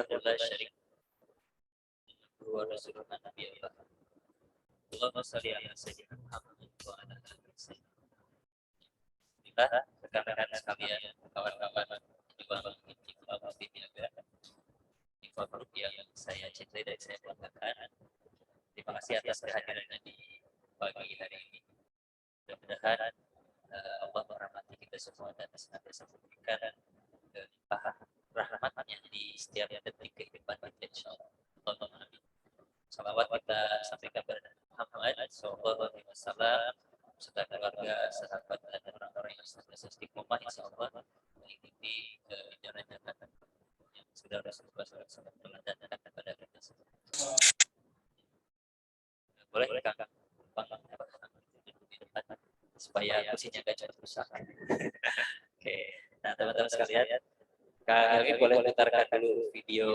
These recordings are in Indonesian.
la syarika wa rasuluna nabiyya. Allahumma shalli ala sayyidina Muhammad wa ala ali sayyidina. Rekan-rekan sekalian, kawan-kawan juga Ikhwan Group yang saya cintai dan saya banggakan. Terima kasih atas kehadirannya di pagi hari ini. Mudah-mudahan Allah merahmati kita semua dan senantiasa memberikan rahmatnya di setiap detik kehidupan kita, insyaallah. Allahumma amin. Salawat kita sampaikan kepada Muhammad sallallahu alaihi wasallam serta keluarga, sahabat dan orang-orang yang senantiasa istiqomah insyaallah mengikuti jalan-jalan yang sudah Rasulullah SAW teladankan kepada kita semua. Boleh Kak supaya kursinya gak cepat rusak. Oke. Nah teman-teman sekalian, kami boleh putarkan dulu video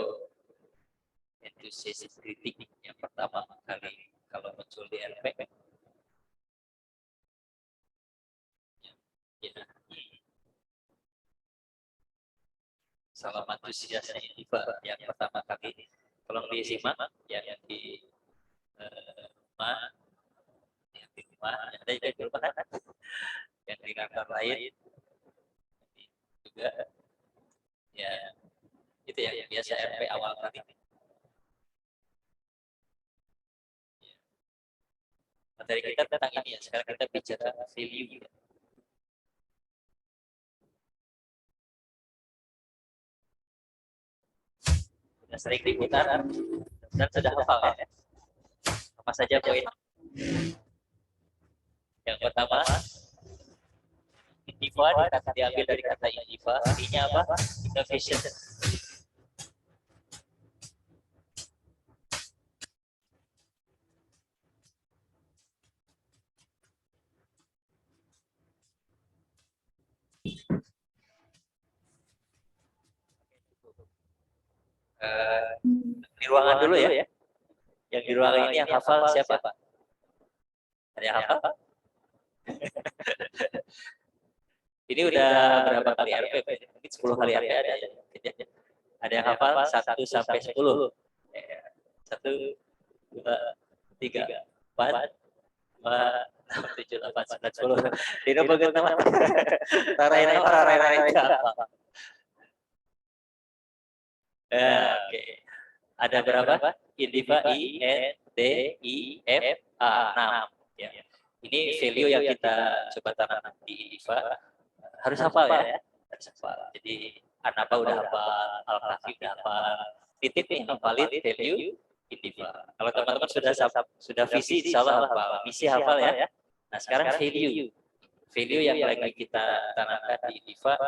entusiasme kritik yang pertama kali kalau muncul di RP. Ya. Salam antusiasnya ini Pak yang pertama kali. Tolong disimak yang di rumah, ada yang di rumah, yang di kantor lain juga. Ya, itu ya biasa RP awal kali. Materi kita tentang ini ya. Sekarang kita bicara value. Sudah sering diputar dan sudah hafal ya. Apa saja poin? Yang pertama, intiva diambil dari kata intiva, artinya apa? Innovation. Di ruangan dulu ya. Yang di ruangan ini yang hafal siapa Pak? Ada yang hafal? Ini udah berapa kali RP Pak? Mungkin 10 kali RP ada ya. Ada yang hafal 1 sampai 10. 1, 2, 3, 4, 5, 6, 7, 8, 9, 10. Dino bagian teman. Tarain. Oke. Ada berapa? Indiva I, N, D, I, F, A, 6. Ya. Ini value yang kita coba tanam di Indiva. Harus hafal ya. Harus hafal. Jadi Anapa udah hafal, Al-Kahfi udah hafal. Titip nih hafalin value Indiva. Kalau teman-teman sudah visi, insyaallah hafal. Misi hafal ya. Nah sekarang value yang lagi kita tanamkan di Indiva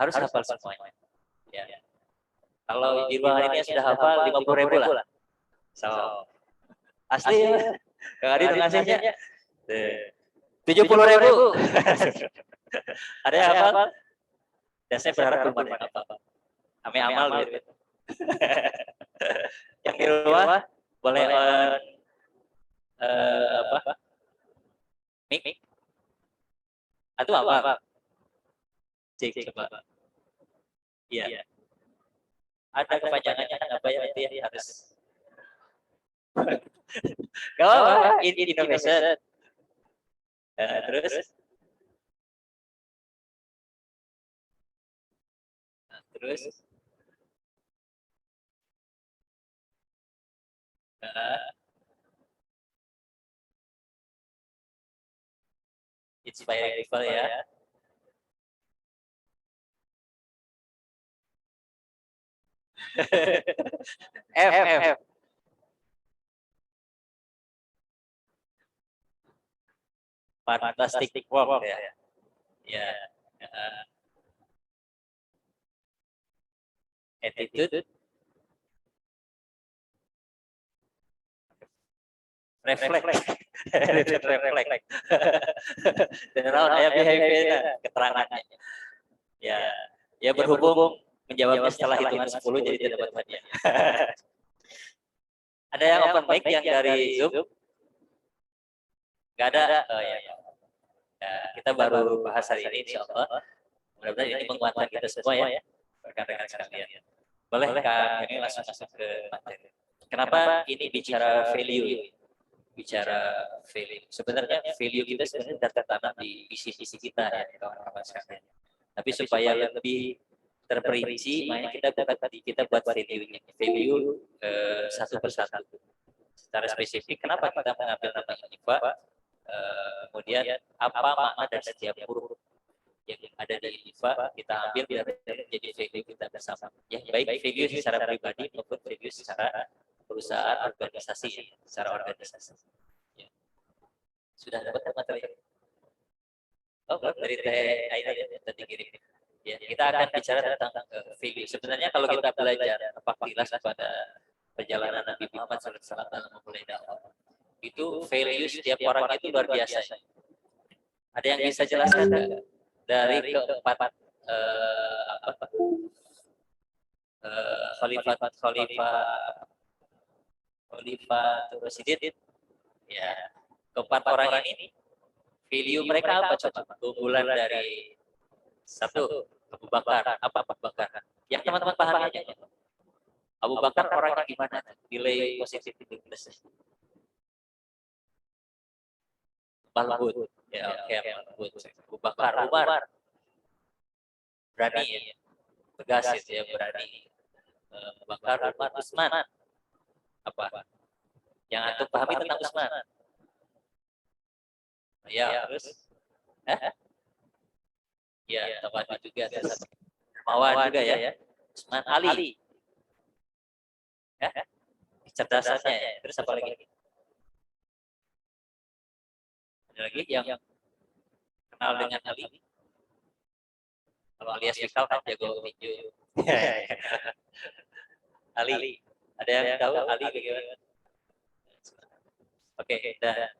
harus hafal semuanya. Ya. Kalau di ruangan ini yang sudah hafal 50.000 lah. So, asli ya. Kang Adi ngasihnya 70.000. Ada yang hafal? Dan saya berharap belum ada yang hafal. Ame amal gitu. Yang di rumah boleh mic. Atau apa? Cek coba. Iya. Ada kepanjangannya apa ya nanti harus. Kalau apa? Innovation. Terus inspiring people ya. F. Fantastic work ya. Ya. Attitude. Reflect. Dan ada behavior keterangannya. Ya berhubung menjawabnya setelah hitungan 10 jadi tidak dapat hadiah. Ada yang open mic yang dari Zoom? Gak ada? Oh ya. Kita baru bahas hari ini insyaallah. Mudah-mudahan ini menguatkan kita semua ya. Rekan-rekan sekalian. Boleh Kak, ini langsung masuk ke materi. Kenapa ini bicara value? Bicara value. Sebenarnya value kita sebenarnya tertanam di visi-visi kita ya, kawan-kawan sekalian. Tapi supaya lebih terperinci, makanya kita buat value-nya. Value satu persatu. Secara spesifik, kenapa kita mengambil nama INIFA? Kemudian apa makna dari setiap huruf yang ada di INIFA kita ambil jadi value kita bersama. Ya, baik value secara pribadi maupun value secara perusahaan organisasi, secara organisasi. Ya. Sudah dapat materi? Oh, dari Teh Aida ya, tadi kirim. Ya, kita akan bicara tentang value. Sebenarnya kalau kita belajar faktilas pada perjalanan Nabi Muhammad SAW dalam memulai dakwah, itu value setiap orang itu luar biasa. Ada yang bisa jelaskan nggak dari keempat khalifah Rasyidin? Ya, keempat orang ini value mereka apa coba? Keunggulan dari satu Abu Bakar, apa Abu Bakar? Yang teman-teman pahami aja. Abu Bakar orangnya gimana? Nilai positif itu plus. Lembut, ya oke, lembut. Abu Bakar, Umar, berani, ya. Tegas itu ya, berani. Abu Bakar, Umar, Utsman, apa? Yang antum pahami tentang Utsman? Ya, terus, ya, tokoh juga, Dermawan juga ya. Utsman, Ali, kecerdasannya, ya. Terus apa lagi? Ada lagi yang kenal dengan Ali? Kalau alias Fikal kan jago tinju. Ali, ada yang tahu Ali bagaimana? Oke, dan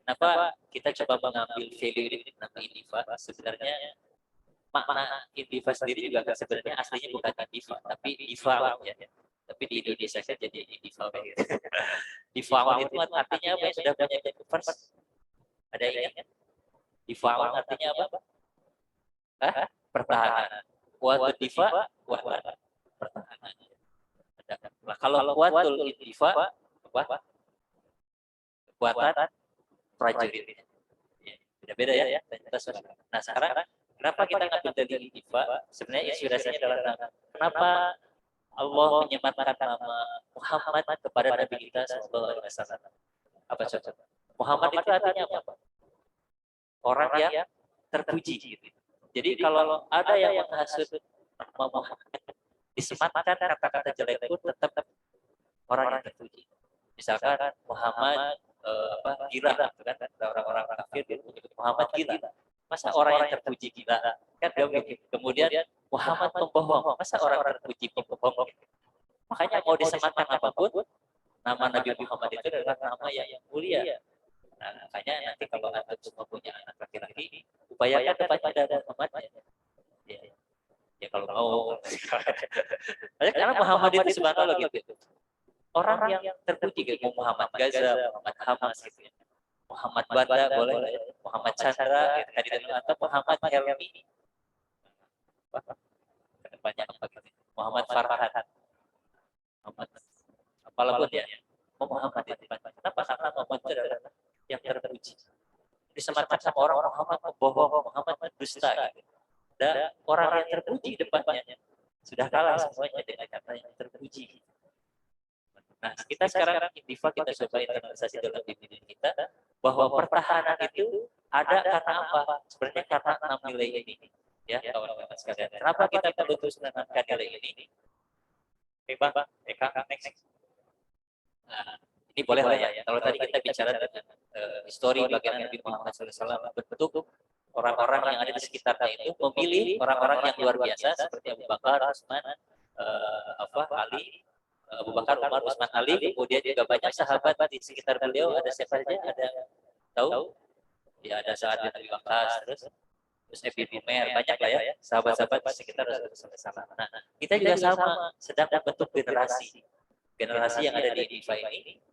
kenapa kita coba mengambil value ini nama INIFA? Sebenarnya makna INIFA sendiri juga kan sebenarnya aslinya bukan INIFA, tapi IFA ya. Tapi di Indonesia kan jadi INIFA. IFA itu artinya apa ya? Sudah punya first. Ada yang ingat? IFA artinya apa? Pertahanan. Kuatul difa, kuat pertahanan. Nah, kalau kuatul difa, apa? Kekuatan prajurit. Ya, beda-beda ya. Nah, sekarang kenapa kita ngambil dari difa? Sebenarnya inspirasinya adalah kenapa Allah menyematkan nama Muhammad kepada Nabi kita Sallallahu Alaihi Wasallam. Apa coba? Muhammad itu artinya apa? Orang yang terpuji. Gitu. Jadi kalau ada yang menghasut nama Muhammad, disematkan kata-kata jelek pun tetap orang yang terpuji. Misalkan Muhammad gila, kan orang-orang kafir menyebut Muhammad gila. Masa orang yang terpuji gila? Kan kemudian Muhammad pembohong. Masa orang terpuji pembohong? Makanya mau disematkan apapun, nama Nabi Muhammad itu adalah nama yang mulia. Nah, makanya nanti kalau antum semua punya anak laki-laki, upayakan kepada Muhammad. Ya kalau mau. Karena Muhammad itu subhanallah gitu. Orang yang terpuji gitu, Muhammad Gaza, Muhammad Hamas gitu ya. Muhammad Banda boleh, Muhammad Chandra, gitu. Atau Muhammad Helmi. Banyak Muhammad Farhan. Muhammad apapun ya. Muhammad itu. Kenapa? Karena Muhammad itu adalah yang terpuji. Disematkan sama orang Muhammad bohong, Muhammad dusta gitu. Dan orang yang terpuji depannya sudah kalah semuanya dengan kata yang terpuji. Nah, kita sekarang INIFA kita coba internalisasi dalam diri kita bahwa pertahanan itu ada karena apa? Sebenarnya karena 6 nilai ini. Ya, kawan-kawan sekalian. Kenapa kita perlu terus menanamkan nilai ini? Bang, next. Nah, ini boleh lah ya. Kalau tadi kita bicara dengan histori bagaimana Nabi Muhammad SAW berbentuk orang-orang yang ada di sekitarnya itu memilih orang-orang yang luar biasa seperti Abu Bakar, Utsman, Ali, Abu Bakar, Umar, Utsman, Ali, kemudian juga banyak sahabat di sekitar beliau. Ada siapa saja? Ada tahu? Ya ada Sa'ad bin Abi Waqqas, terus Ibnu Umar, banyak lah ya sahabat-sahabat di sekitar Rasulullah. Nah, kita juga sama sedang membentuk generasi yang ada di INIFA ini.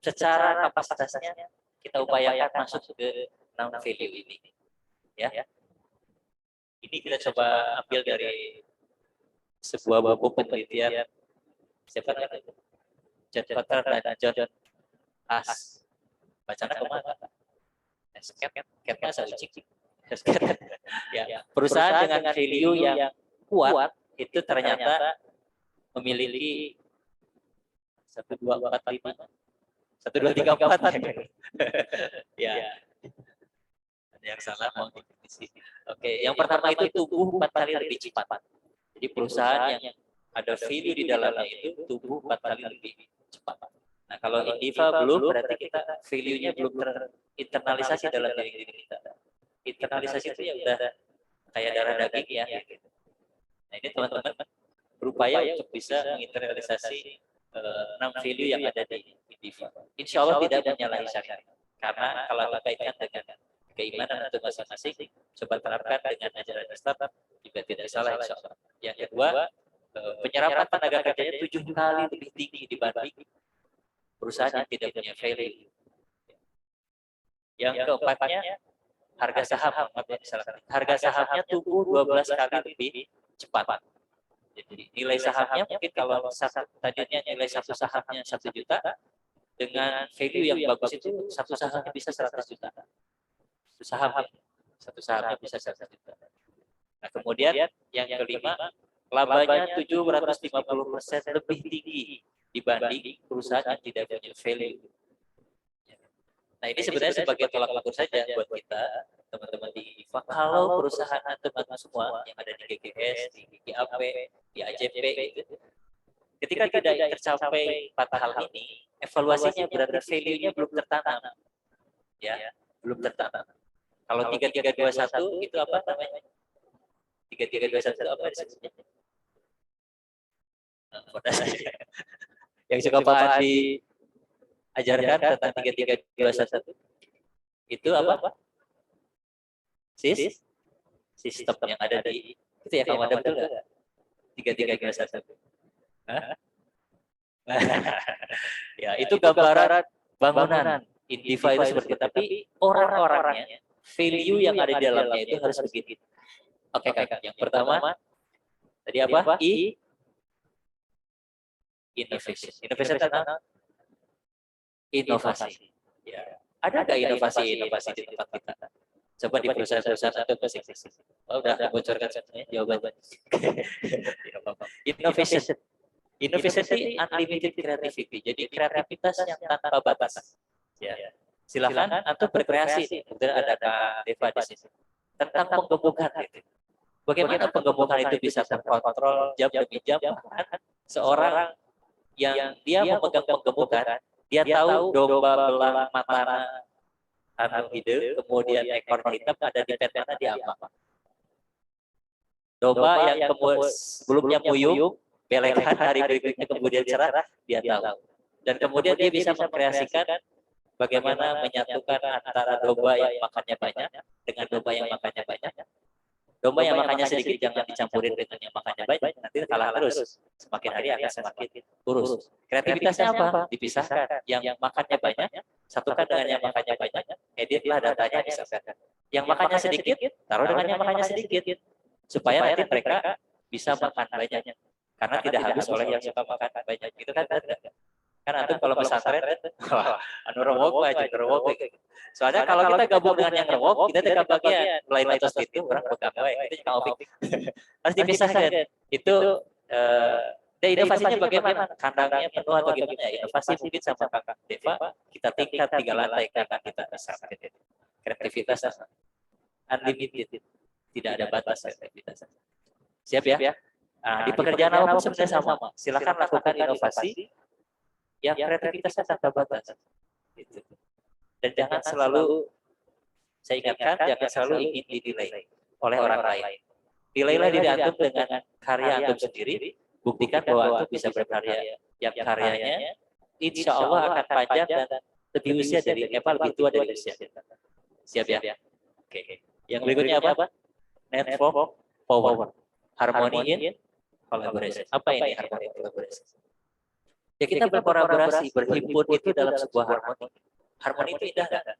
Secara kapasitasnya kita upayakan masuk ke 6 value ini. Ya. Ini kita coba ambil dari sebuah buku penelitian siapa namanya? John Kotter dan John Haas. Bacanya kemana? Catnya Saucik. Ya, perusahaan dengan value yang kuat itu ternyata memiliki 1245 1234 ya. Yang salah mau definisi. Oke, yang pertama itu tumbuh 4 kali lebih cepat. Jadi perusahaan yang ada value di dalamnya itu tumbuh 4 kali lebih cepat. Nah, kalau Indiva belum, berarti kita value-nya belum terinternalisasi dalam diri kita. Internalisasi itu ya udah kayak darah daging ya. Nah, ini teman-teman berupaya untuk bisa menginternalisasi 6 value yang ada di Indiva. Insya Allah tidak menyalahi syariat. Karena kalau dikaitkan dengan keimanan untuk masing-masing, coba terapkan dengan ajaran Islam juga tidak salah insya Allah. Yang kedua, penyerapan tenaga kerjanya 7 kali lebih tinggi dibanding perusahaan yang tidak punya value. Yang keempatnya, harga saham. Harga sahamnya tumbuh 12 kali lebih cepat. Jadi nilai sahamnya mungkin kalau tadinya nilai satu sahamnya 1 juta, dengan value yang bagus itu satu sahamnya bisa 100 juta. Satu sahamnya bisa 100 juta. Nah, kemudian yang kelima, labanya 750% lebih tinggi dibanding perusahaan yang tidak punya value. Nah, ini sebenarnya sebagai tolak ukur saja buat kita, teman-teman di IFA. Kalau perusahaan teman-teman semua yang ada di GGS, di GGAP, di AJP, gitu, ketika tidak tercapai 4 hal ini, evaluasinya berarti value-nya belum tertanam. Ya, belum tertanam. Kalau 3321 itu apa namanya? 3321 itu apa disebutnya? Yang suka Pak Adi ajarkan tentang 3321 itu apa? Sistem yang ada di itu ya, kamu ada betul nggak? 3321. Ya, itu gambaran bangunan Indiva itu seperti itu. Tapi orang-orangnya, value yang ada di dalamnya itu harus begitu. Oke, Kak. Yang pertama tadi apa? Innovation. Innovation tentang inovasi. Ya. Ada nggak inovasi di tempat kita? Coba di perusahaan-perusahaan atau bisnis. Oh, udah bocorkan semuanya jawaban. Innovation. Innovation itu unlimited creativity. Jadi kreativitas yang tanpa batas. Ya. Silakan atau berkreasi. Kemudian ada Kak Deva di sini. Tentang penggemukan itu. Bagaimana penggemukan itu bisa terkontrol jam demi jam? Seorang yang dia memegang penggemukan, dia tahu domba belang matana ide, kemudian ekornya hitam ada di pet mana dia apa. Domba yang sebelumnya muyung, belekan hari berikutnya kemudian cerah, dia tahu. Dan kemudian dia bisa mengkreasikan bagaimana menyatukan antara domba yang makannya banyak dengan domba yang makannya banyak. Domba yang makannya sedikit jangan dicampurin dengan yang makannya banyak, nanti kalah terus. Semakin hari akan semakin kurus. Kreativitasnya apa? Dipisahkan. Yang makannya banyak, satukan dengan yang makannya banyak, editlah datanya disatukan. Yang makannya sedikit, taruh dengan yang makannya sedikit. Supaya nanti mereka bisa makan banyak. Karena tidak habis oleh yang suka makan banyak. Itu kan ada. Kan antum kalau pesantren, anu rewok aja, rewok. Soalnya kalau kita gabung dengan yang rewok, kita tidak bagian. Lain atas itu orang pegang itu juga opik. Harus dipisahkan. Itu inovasinya bagaimana? Kandangnya penuh atau gimana ya? Inovasi mungkin sama Kakak Deva, kita tingkat 3 lantai karena kita bisa. Kreativitas unlimited. Tidak ada batas kreativitas. Siap ya? Nah, di pekerjaan apapun sebenarnya sama. Silakan lakukan inovasi yang kreativitasnya tanpa batas. Dan jangan selalu, saya ingatkan, jangan selalu ingin dinilai oleh orang lain. Nilailah diri antum dengan karya antum sendiri, buktikan bahwa antum bisa berkarya yang karyanya insya Allah akan panjang dan lebih usia dari lebih tua dari usia. Siap ya? Oke. Yang berikutnya apa? Network power. Harmony in collaboration. Apa ini harmony in collaboration? Ya kita berkolaborasi, berhimpun itu dalam sebuah harmoni. Harmoni itu indah nggak?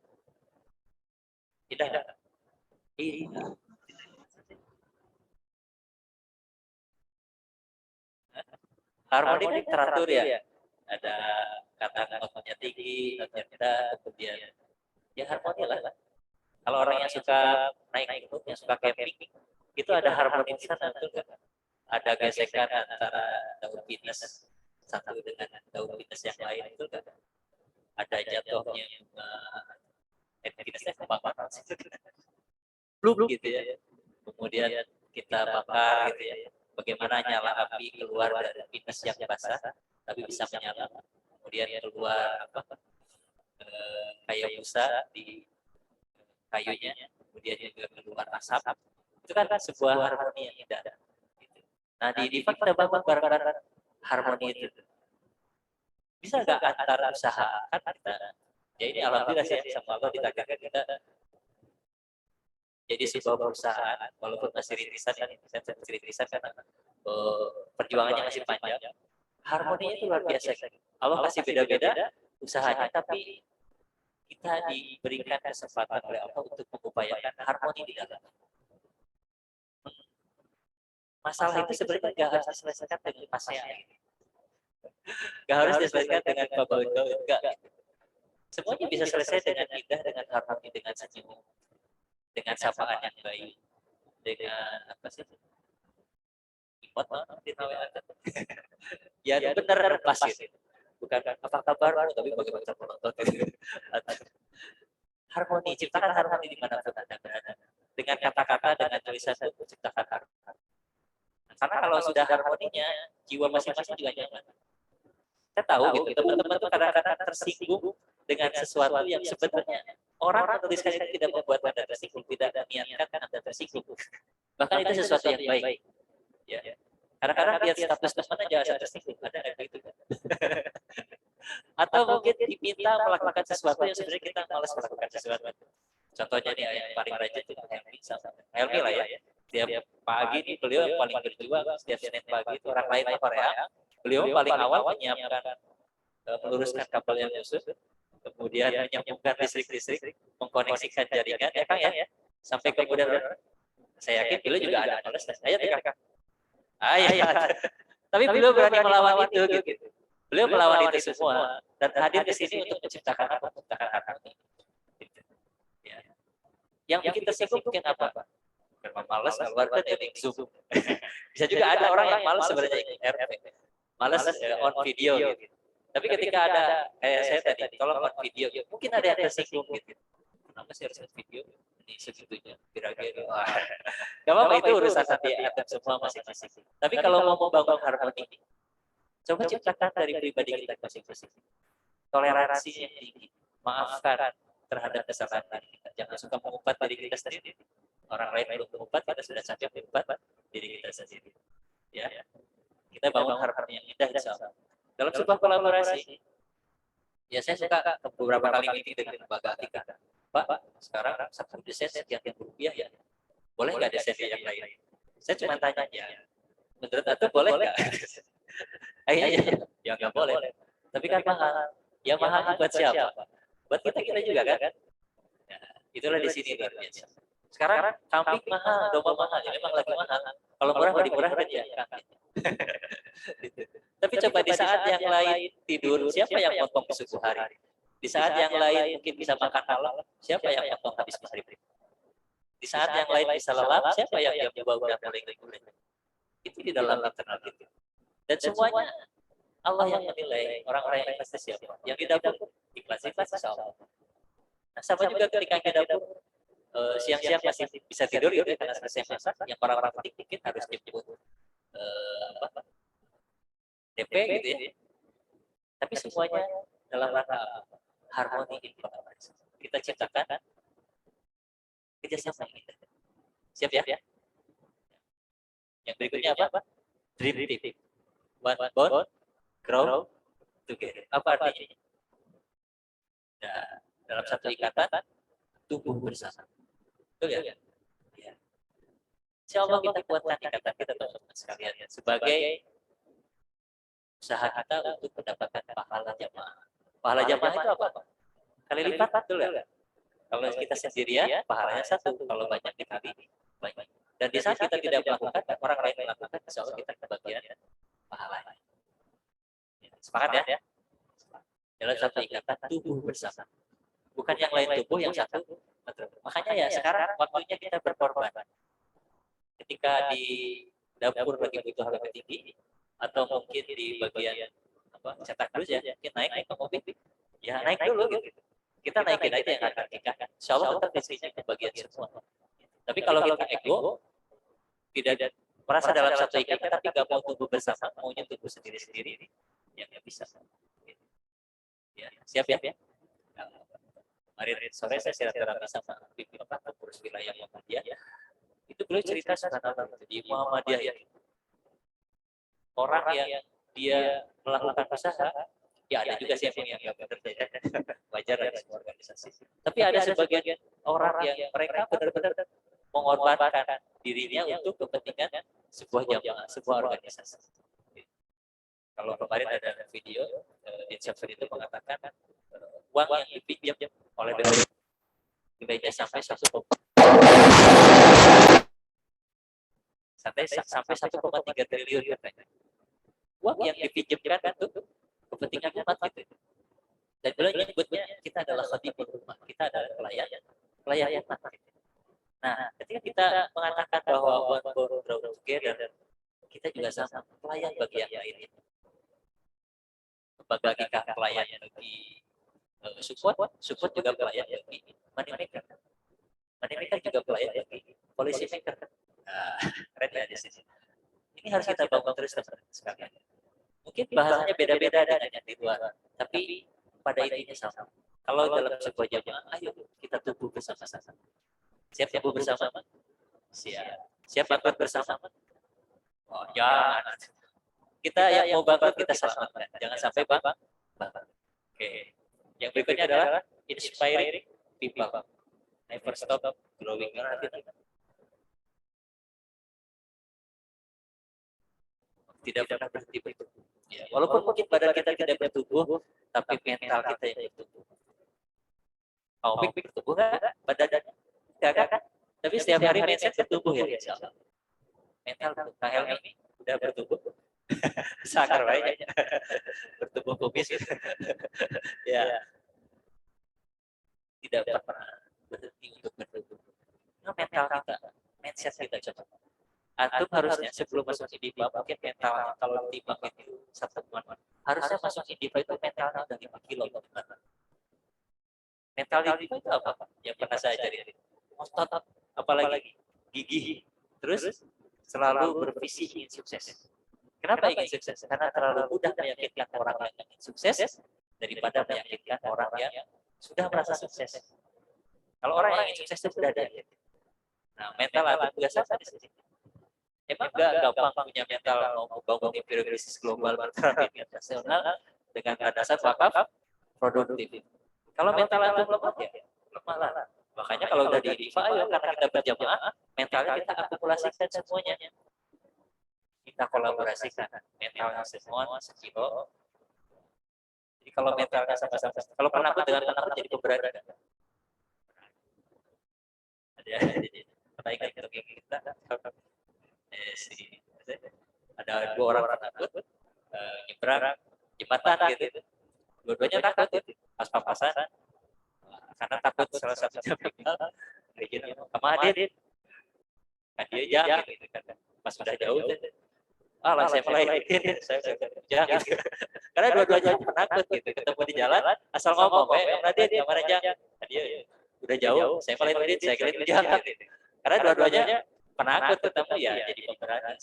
Indah nggak? Indah. Harmoni kan teratur ya. Ada kata notnya tinggi, notnya rendah, kemudian ya harmoni lah. Kalau orang yang suka naik gunung, yang suka camping, itu ada harmoni di sana, betul nggak? Ada gesekan antara daun pinus satu dengan daun pinus yang lain, betul nggak? Ada jatuhnya pinusnya kembang belum gitu ya. Kemudian kita bakar gitu ya. Bagaimana nyala api keluar dari pinus yang basah, tapi bisa menyala. Kemudian keluar kayu busa di kayunya, kemudian juga keluar asap. Itu kan sebuah harmoni yang indah. Nah di IDIFA kita bangun bareng-bareng harmoni itu. Bisa nggak antar usaha kan kita? Ya ini alhamdulillah sih sama Allah ditakdirkan kita jadi sebuah perusahaan, walaupun masih rintisan ya, saya masih rintisan karena perjuangannya masih panjang. Harmoninya itu luar biasa. Allah kasih beda-beda usahanya, tapi kita diberikan kesempatan oleh Allah untuk mengupayakan harmoni di dalam. Masalah itu sebenarnya nggak harus diselesaikan dengan pasnya, nggak harus diselesaikan dengan kabel enggak. Semuanya bisa selesai dengan indah, dengan harmoni, dengan senyum, dengan sapaan yang baik, dengan apa sih? Imot di ya benar pas gitu. Bukan apa kabar, tapi bagaimana penonton. Harmoni, ciptakan harmoni di mana pun Anda berada. Dengan kata-kata, dengan tulisan itu ciptakan harmoni. Karena kalau sudah harmoninya, jiwa masing-masing juga nyaman. Saya tahu gitu, teman-teman itu kadang-kadang tersinggung dengan sesuatu yang sebenarnya orang menuliskan itu tidak membuat Anda tersinggung, tidak niatkan Anda tersinggung. Bahkan itu sesuatu yang baik. Ya. Kadang-kadang lihat status teman aja saya tersinggung, ada nggak begitu? Atau mungkin diminta melakukan sesuatu yang sebenarnya kita malas melakukan sesuatu. Contohnya nih yang paling rajin itu Helmi lah ya. Setiap pagi nih beliau yang paling berjuang, setiap Senin pagi itu orang lain di Korea. Beliau paling awal menyiapkan meluruskan kabel yang khusus, kemudian menyambungkan listrik, mengkoneksikan jaringan ya Kang ya. Sampai kemudian saya yakin beliau juga ada males. Ayo Kang. Ayo. Tapi beliau berani melawan itu gitu. Beliau melawan itu semua dan hadir ke sini untuk menciptakan apa? Menciptakan harmoni. Ya. Yang bikin tersinggung mungkin apa? Memang malas keluarkan link Zoom. Bisa juga ada orang yang malas sebenarnya RP. Malas on video gitu. Tapi ketika ada kayak saya tadi, tolong on video, mungkin ada yang tersinggung gitu. Kenapa sih harus on video? Ini segitunya, kira-kira. Gak apa-apa itu urusan nanti akan semua masing-masing. Tapi kalau mau membangun harmoni, coba ciptakan dari pribadi kita masing-masing. Toleransi yang tinggi, maafkan terhadap kesalahan kita. Jangan suka mengumpat diri kita sendiri. Orang lain belum mengumpat, kita sudah sampai mengumpat diri kita sendiri. Ya, kita bangun harmoni yang indah insya Allah. Dalam sebuah kolaborasi, ya saya suka beberapa kali meeting dengan lembaga Atika. Pak, sekarang satu desain sekian rupiah ya. Boleh nggak desain yang lain? Saya cuma tanya ya, menurut Anda boleh nggak? Ya nggak boleh. Tapi kan mahal. Ya mahal buat siapa? Buat kita juga kan? Ya, itulah di sini luar biasa. Sekarang kambing mahal, domba mahal, ya memang lagi mahal. Kalau murah mau dimurahkan ya kambing. Tapi coba di saat yang lain tidur, siapa yang potong di subuh hari? Di saat yang lain mungkin bisa makan malam, siapa yang potong habis maghrib? Di saat yang lain bisa lelap, siapa yang coba udah mulai? Itu di dalam internal kita. Dan semuanya Allah yang menilai orang-orang yang ikhlas siapa. Yang di dapur ikhlas insya Allah. Nah, sama juga ketika di dapur siang-siang masih bisa tidur gitu karena selesai masak, yang orang-orang penting mungkin harus jemput DP gitu ya. Tapi semuanya dalam rangka harmoni informasi. Kita ciptakan kerjasama kita. Siap ya? Yang berikutnya apa? Dream team. One bond, grow together. Apa artinya? Nah, dalam satu ikatan, tumbuh bersama. Betul ya? Ya. Insya Allah kita kuatkan ikatan kita teman-teman sekalian sebagai usaha kita untuk mendapatkan pahala jamaah. Pahala jamaah itu apa? Kali lipat, betul ya? Kalau kita sendirian, pahalanya satu. Kalau banyak dikali, banyak. Dan di saat kita tidak melakukan, orang lain melakukan, insya Allah kita kebagian pahalanya. Sepakat ya? Dalam satu ikatan tubuh bersama. Bukan yang lain tubuh, yang satu. Makanya ya sekarang waktunya kita berkorban. Ketika di dapur lagi butuh harga tinggi, atau mungkin di bagian cetak dus ya, kita naik ke mobil, ya naik dulu gitu. Kita naikin aja yang harga tinggi. Insya Allah tetap listriknya ke bagian semua. Tapi kalau kita ego, tidak merasa dalam satu ikatan, tapi nggak mau tumbuh bersama, maunya tumbuh sendiri-sendiri, ya nggak bisa. Ya, siap ya? Kemarin sore saya silaturahmi sama pimpinan pengurus wilayah Muhammadiyah. Itu beliau cerita subhanallah di Muhammadiyah ya. Orang yang dia melakukan usaha, ya ada juga sih yang nggak benar, wajar dari semua organisasi. Tapi ada sebagian orang yang mereka benar-benar mengorbankan dirinya untuk kepentingan sebuah jamaah, sebuah organisasi. Kalau kemarin ada video, Insyafir itu mengatakan uang yang dipinjam oleh BUMN nilainya sampai 1,3 triliun katanya. Uang yang dipinjamkan untuk kepentingan umat gitu. Dan beliau menyebutnya kita adalah khatibul umat, kita adalah pelayan umat. Nah, ketika kita mengatakan bahwa one bond grow together, kita juga sama pelayan bagi yang lainnya. Bagikah pelayan bagi support juga pelayan bagi money maker. Money maker juga pelayan bagi policy maker. Keren ya di sini. Ini harus kita bangun terus sekalian. Mungkin bahasanya beda-beda dengan yang di luar, tapi pada intinya sama. Kalau dalam sebuah jamaah, ayo kita tumbuh bersama-sama. Siap tumbuh bersama? Siap. Siap bangkrut bersama? Oh, jangan. Kita yang mau bangkrut kita selamatkan. Jangan sampai bangkrut. Oke. Yang berikutnya adalah inspiring people. Never stop growing. Tidak pernah berhenti bertumbuh. Ya, walaupun mungkin badan kita tidak bertumbuh, tapi mental kita yang bertumbuh. Mau bertumbuh nggak? Badannya enggak kan? Tapi setiap hari mindset bertumbuh ya, insya Allah. Mental KL ini udah bertumbuh. Sakar banyak. Bertumbuh kubis gitu. Ya. Tidak pernah berhenti untuk bertumbuh. Nah, mental kita, mindset kita coba. Antum harusnya sebelum masuk IDIPA mungkin mentalnya kalau timbang itu 1 bulan harusnya masuk IDIPA itu mentalnya udah 5 kilo. Mental IDIPA itu apa? Yang pernah saya ajarin. Otot, apalagi gigih, terus selalu bervisi ingin sukses. Kenapa ingin sukses? Karena terlalu mudah meyakinkan orang yang ingin sukses daripada meyakinkan orang yang sudah merasa sukses. Kalau orang yang ingin sukses itu sudah ada. Nah, mental ada juga sama di sini. Emang enggak gampang punya mental mau membangun imperial bisnis global bertaraf internasional dengan dasar wakaf produktif. Kalau mental itu lemah ya lemah lah. Makanya kalau udah di IDIPA, ayo karena kita berjamaah, mentalnya kita akumulasikan semuanya. Kita kolaborasikan mentalnya semua sekilo. Jadi kalau mentalnya sama-sama, kalau penakut dengan penakut jadi pemberani. Ada penaikan kita. Ada 2 orang penakut nyebrang jembatan gitu. Dua-duanya takut gitu. Pas-papasan. Karena takut salah satunya meninggal. Kemarin kan dia jangan gitu kan. Pas sudah jauh lah saya melaikin, saya jangan gitu. Karena dua-duanya penakut gitu. Ketemu di jalan asal ngomong, Radit yang mana jangan. Dia udah jauh, saya melaikin, saya kira jangan gitu. Karena dua-duanya penakut ketemu ya jadi pemberani.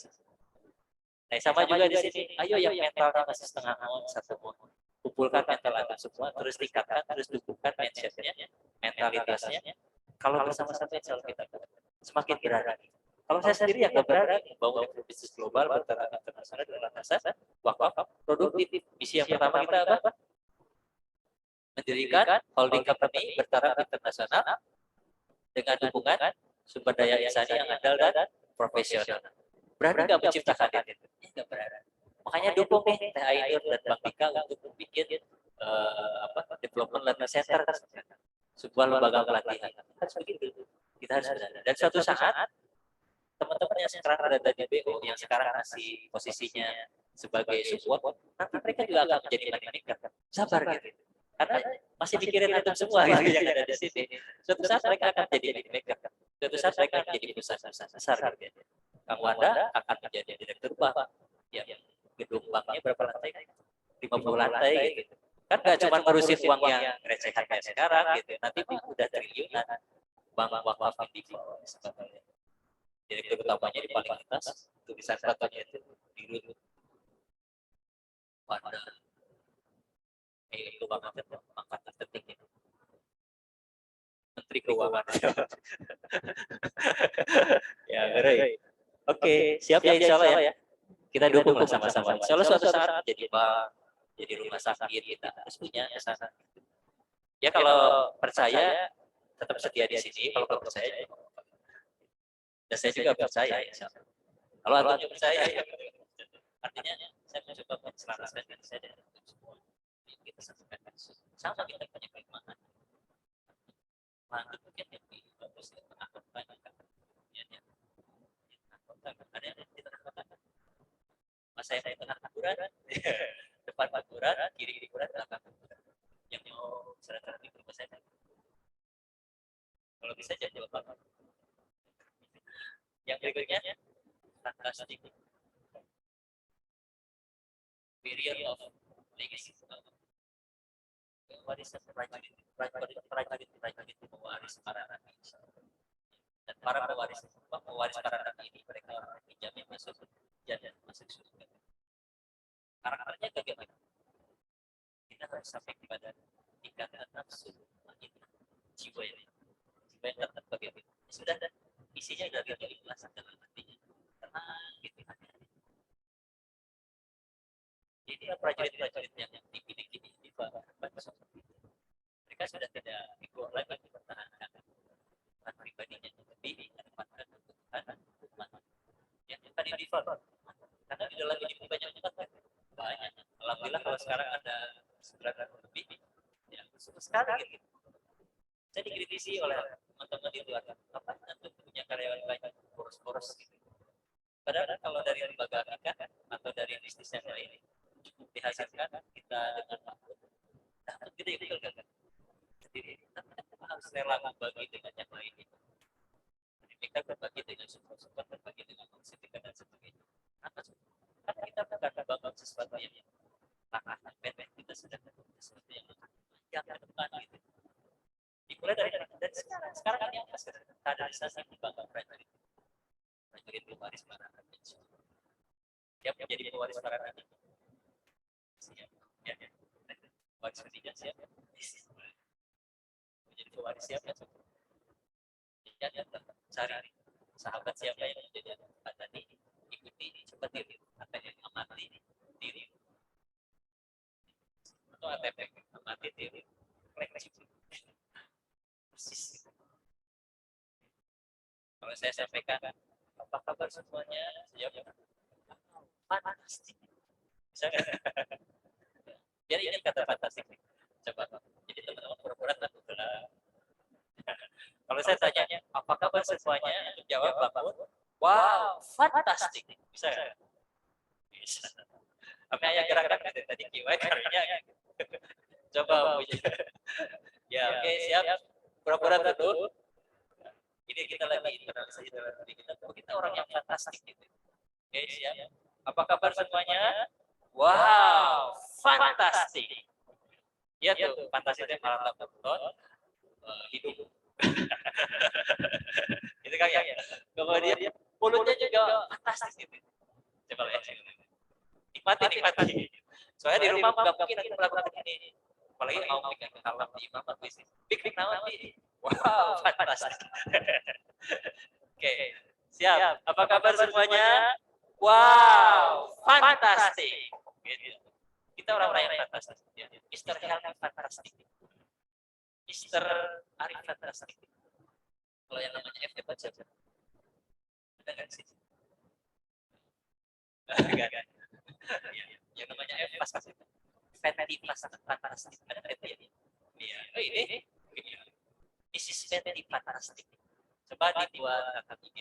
Nah, sama juga di sini. Ayo yang mentalnya masih setengah on, satu on. Kumpulkan mental Anda semua, terus tingkatkan, terus tumbuhkan mindsetnya, mentalitasnya. Kalau bersama-sama insya Allah kita semakin berani. Kalau saya sendiri yang nggak berani, bangun bisnis global bertaraf internasional dengan asas wakaf produktif. Misi yang pertama kita apa? Mendirikan holding company bertaraf internasional dengan dukungan sumber daya insani yang andal dan profesional. Berani nggak menciptakan itu? Nggak berani. Makanya dukung nih Teh Ainur dan Bang Dika untuk bikin development learning center, sebuah lembaga pelatihan. Harus begitu. Kita harus berani. Dan suatu saat teman-teman yang sekarang berada di BO, yang sekarang masih posisinya sebagai support, nanti mereka juga akan menjadi maker. Sabar gitu. Karena masih mikirin antum semua gitu yang ada di sini. Suatu saat mereka akan jadi maker. Suatu saat mereka akan jadi perusahaan besar gitu. Kang Wanda akan menjadi direktur bank. Ya, gedung banknya berapa lantai? 50 lantai gitu. Kan gak cuma ngurusin uang yang recehan kayak sekarang gitu. Nanti udah triliunan. Bank wakaf individu sebagainya. Direktur utamanya di paling atas, tulisan fotonya itu biru. Pada itu banget pangkat tertinggi. Menteri Keuangan. Ya, ngeri. Oke, siap ya insya Allah ya. Kita dukung lah sama-sama. Insya Allah suatu saat jadi bank, jadi rumah sakit kita harus punya kesana. Ya kalau percaya tetap setia di sini. Kalau nggak percaya, dan saya juga percaya. Kalau antum percaya, ya, artinya saya mencoba menjelaskan diri saya dan semua. Kita sampaikan sama kita punya kelemahan. Mantu mungkin yang lebih bagus dan menakutkan ada yang tidak menakutkan. Mas saya tengah kuburan, depan kuburan, kiri kuburan, belakang kuburan. Yang mau serah-serah di rumah saya. Kalau bisa jadi apa? Yang berikutnya, fantastic period of legacy. Warisan prajurit pewaris para nabi. Dan para pewaris para nabi ini mereka dijamin masuk jannah, masuk surga. Karakternya bagaimana? Kita harus sampai kepada ikatan nafsu jiwa ini. Jiwa yang tetap bagaimana? Sudah ada isinya dari keikhlasan dalam hatinya. Tenang gitu hati. Jadi prajurit-prajurit yang dipilih di mereka sudah tidak ikut lagi mempertahankan pribadinya, tapi menempatkan kebutuhan umat yang tadi default. Karena di dalam ini banyak banyak. Alhamdulillah kalau sekarang ada 900 lebih, ya besar sekali. Gitu. Saya dikritisi oleh teman-teman di luar. Apa untuk punya karyawan banyak boros-boros gitu. Padahal kalau dari lembaga kita atau dari bisnis yang lain cukup dihasilkan kita dengan makmur. Dapat gede betul kan? Jadi kita harus rela berbagi dengan yang lain. Kita berbagi dengan support, berbagi dengan sertifikat dan sebagainya. Karena kita bukan membangun sesuatu yang langkah pendek, kita sudah membangun sesuatu yang ke depan gitu. Dimulai dari sekarang yang kaderisasi membangun prajurit pewaris para nabi. Siap menjadi pewaris para nabi. Siap. Ya. Pewaris ketiga siap. Menjadi pewaris siap ya. Ya, cari sahabat siapa yang menjadi sahabat tadi, ikuti, coba diri, apa yang amati diri, atau ATP, amati diri, refleksi. Persis. Kalau saya sampaikan, apa kabar semuanya? Jawab, fantastik. Bisa nggak? Biar ini kata fantastik. Coba, jadi teman-teman pura-pura takut lah. Kalau saya tanya, apa kabar semuanya? Jawab bangun. Wow, fantastik. Bisa nggak? Bisa. Kami hanya gerak-gerak tadi kiwai karunya. Coba ya, oke, siap. Pura-pura tutup. Ini kita lagi internalisasi dalam diri kita. Kita orang yang fantastik gitu. Oke, siap. Apa kabar semuanya? Wow, fantastik. Ya tuh, fantastiknya malah tonton hidup. Itu kan ya. Kemudian mulutnya juga fantastis gitu. Coba lihat. Nikmati. Soalnya di rumah nggak mungkin kita melakukan ini. Apalagi mau pegang kalam di imam bisnis. Big nanti. Wow, fantastis. Oke, siap. Apa kabar semuanya? Wow, fantastis. Gitu. Kita orang-orang yang fantastis. Mister Helmi fantastis. Mister Arif fantastis. Kalau yang namanya F dapat siapa? Ada nggak sih? Enggak. Yang namanya F pas kasih. Fenty fantastis. Ada Fenty ya? Iya. Oh ini. Mrs. Fenty fantastis. Coba dibuat kakak IG.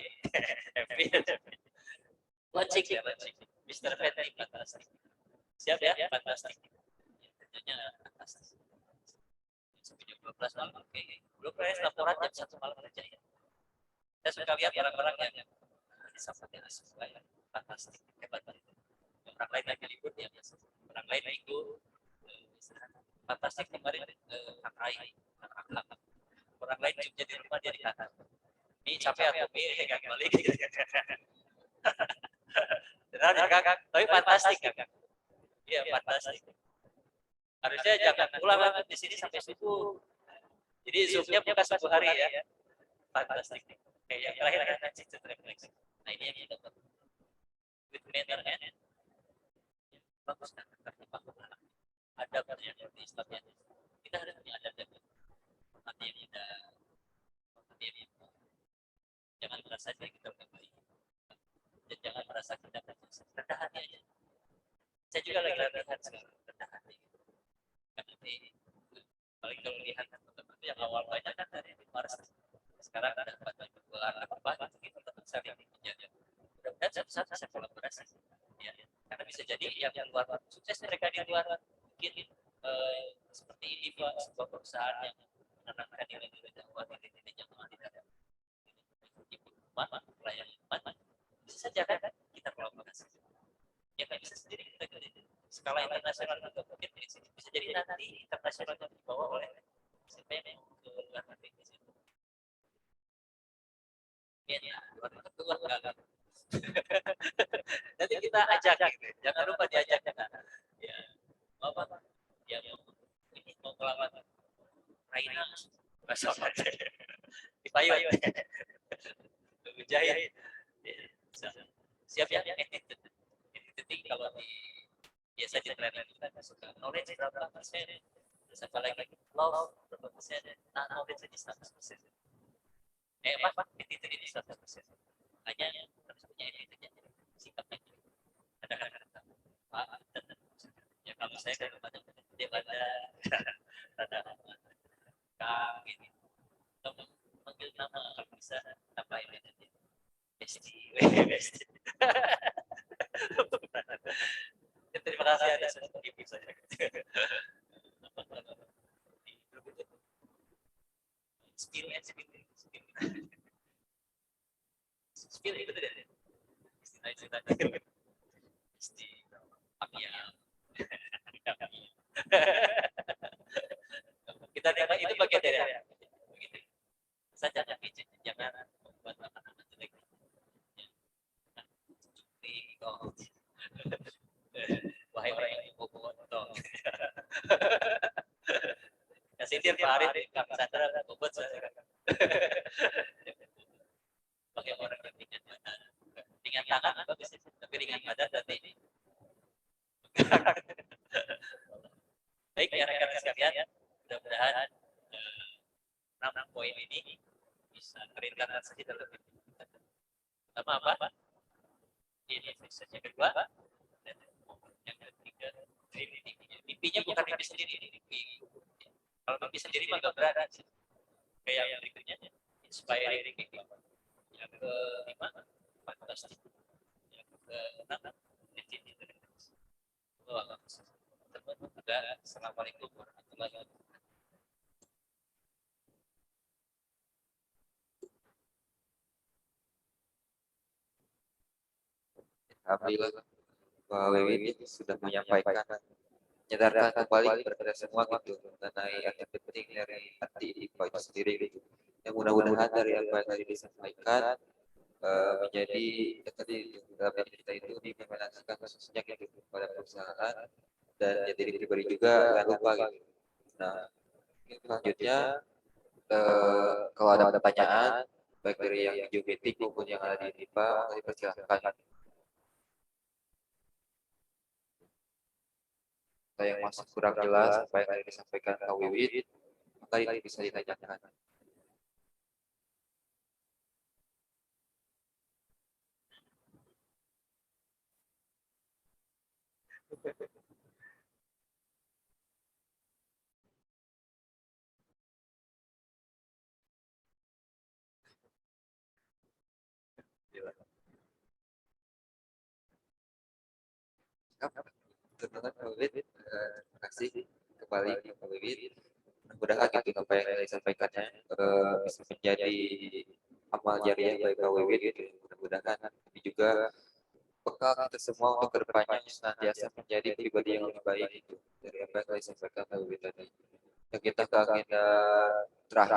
Launching. Mr. Fendi fantastik. Siap ya, fantastik. Tentunya fantastik. Sampai jam 12 malam, oke. Belum beres laporan jam 1 malam kerja ya. Saya suka lihat orang-orang yang disampaikan sesuai fantastik, hebat banget. Orang lain lagi libur ya, orang lain minggu fantastik kemarin kakak orang lain cuma di rumah dia di kantor. Ini capek atau gak balik gitu. Kakak, tapi fantastik kakak. Iya fantastik. Harusnya jangan pulang di sini sampai subuh. Jadi zoomnya bukan subuh hari ya. Fantastik. Kayak yang terakhir kan attitude reflex. Nah ini yang kita dapat. With manner and bagus kan? Ada banyak di Islamnya. Kita harus punya adab dan artinya kita jangan merasa kita udah baik dan jangan merasa kita rendah hati aja. Saya juga lagi latihan sekarang rendah hati. Nanti paling kalau lihat teman-teman yang awal banyak kan dari Mars sekarang ada banyak keluar apa gitu teman saya yang menjaga. Mudah-mudahan suatu saat bisa kolaborasi. Ya, karena bisa jadi yang luar sukses mereka di luar mungkin seperti ini sebuah perusahaan yang menanamkan nilai-nilai dakwah, nilai-nilai jamaah di dalam pelayanan umat, bisa saja kan kita kolaborasi. Ya nggak bisa sendiri kita kerja skala internasional juga mungkin di sini bisa jadi nanti internasional dibawa oleh siapa yang ke luar negeri di situ. Ya, luar gagal. Nanti kita ajak gitu, jangan lupa diajak kita. Ya, apa? Ya, ini mau melawan Raina, masalah di payung, jahit. Siap ya? Titik kalau di biasa di training kita suka knowledge berapa persen, terus apa lagi love berapa persen, nah knowledge di 100%. Apa? Titik di 100%. Hanya harus punya etitiknya, sikapnya. Kadang-kadang Pak, ya kalau saya kan banyak dia pada ada kang ini, manggil nama kalau bisa tambahin aja. Besti. Terima kasih ada sudah ibu saya. Skill itu tidak. Istilah kita dapat itu bagian dari begitu saja jangan membuat anak-anak jelek. Wahai orang yang bohong dong. Kasih dia Pak Arif, Kang Sandra, bobot saya. Pakai orang yang ringan badan, ringan tangan bagus, tapi ringan badan dan ini. Baik ya rekan-rekan sekalian, mudah-mudahan 6 poin ini bisa terinteraksi dalam hidup. Pertama apa? Ini yang kedua, dan yang ketiga, mimpinya bukan mimpi sendiri, mimpi. Kalau mimpi sendiri mah nggak berat. Kayak yang berikutnya, inspiring mimpi. Yang kelima, fantastik. Yang keenam, legitimitas. Assalamualaikum warahmatullahi wabarakatuh. Alhamdulillah Pak Wiwi sudah menyampaikan, menyadarkan kembali kepada kita semua gitu mengenai arti penting dari arti IPA itu sendiri gitu. Yang mudah-mudahan dari apa yang tadi disampaikan menjadi tadi dalam diri kita itu diimplementasikan khususnya gitu pada perusahaan dan jadi pribadi juga jangan lupa gitu. Nah, selanjutnya kalau ada pertanyaan baik dari yang geometrik maupun yang ada di IPA, dipersilakan. Yang masih kurang jelas apa yang disampaikan Kak Wiwit, maka itu bisa ditanyakan. Terima kasih terima kasih kembali ke Kak Wiwit. Mudah-mudahan gitu apa yang saya sampaikannya bisa menjadi amal jariah bagi Kak Wiwit gitu. Mudah-mudahan ini juga bekal kita semua untuk kedepannya senantiasa menjadi pribadi yang lebih baik gitu dari apa yang saya sampaikan Kak Wiwit tadi. Yang kita ke agenda terakhir